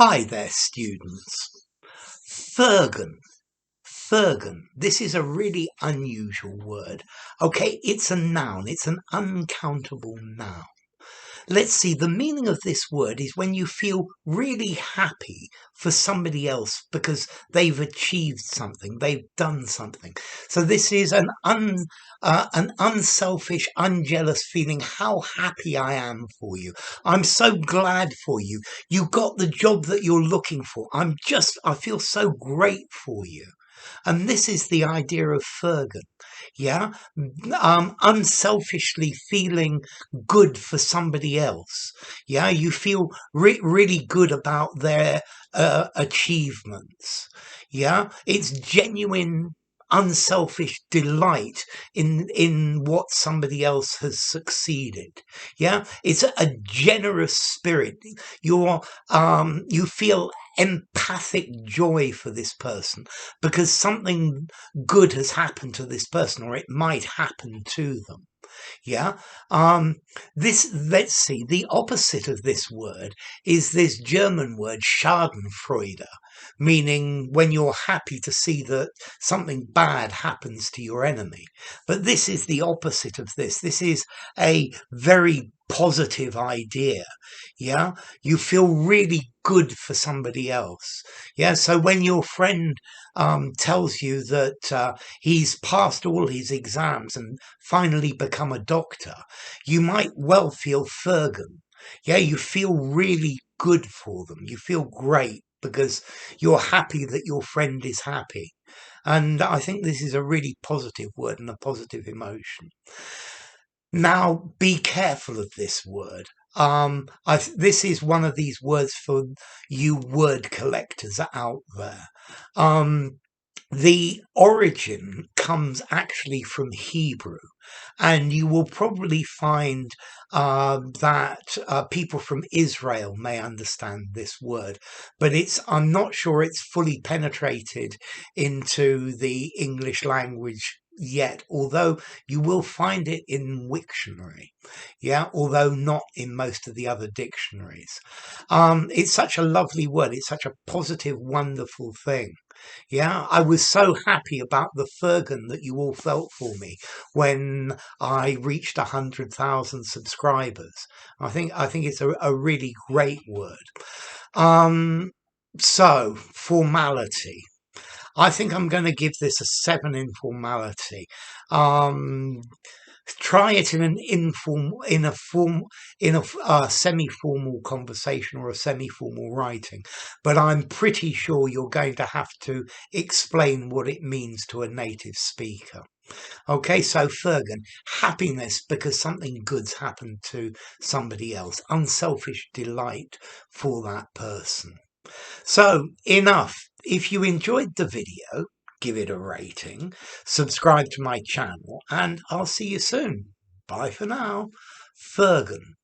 Hi there, students. Firgun. Firgun. This is a really unusual word. Okay, it's a noun. It's an uncountable noun. Let's see, the meaning of this word is when you feel really happy for somebody else because they've achieved something, they've done something. So this is an unselfish, unjealous feeling. How happy I am for you. I'm so glad for you. You got the job that you're looking for. I feel so great for you. And this is the idea of Firgun. Yeah. Unselfishly feeling good for somebody else. Yeah. You feel really good about their achievements. Yeah. It's genuine unselfish delight in what somebody else has succeeded. Yeah, it's a generous spirit. You feel empathic joy for this person because something good has happened to this person, or it might happen to them. Yeah. Let's see, the opposite of this word is this German word Schadenfreude, meaning when you're happy to see that something bad happens to your enemy. But this is the opposite of this. This is a very positive idea. Yeah. You feel really good for somebody else. Yeah. So when your friend tells you that he's passed all his exams and finally become a doctor, you might well feel Firgun. Yeah, you feel really good for them. You feel great because you're happy that your friend is happy. And I think this is a really positive word and a positive emotion. Now, be careful of this word. This is one of these words for you word collectors out there. The origin comes actually from Hebrew, and you will probably find that people from Israel may understand this word, but I'm not sure it's fully penetrated into the English language yet, although you will find it in Wiktionary, yeah, although not in most of the other dictionaries. It's such a lovely word. It's such a positive, wonderful thing. Yeah, I was so happy about the Firgun that you all felt for me when I reached 100,000 subscribers. I think it's a really great word. So formality. I think I'm going to give this a 7 in formality. Try it in an informal, in a semi-formal conversation or a semi-formal writing, but I'm pretty sure you're going to have to explain what it means to a native speaker. Okay, so Firgun, happiness because something good's happened to somebody else, unselfish delight for that person. So enough. If you enjoyed the video, give it a rating, subscribe to my channel, and I'll see you soon. Bye for now. Firgun.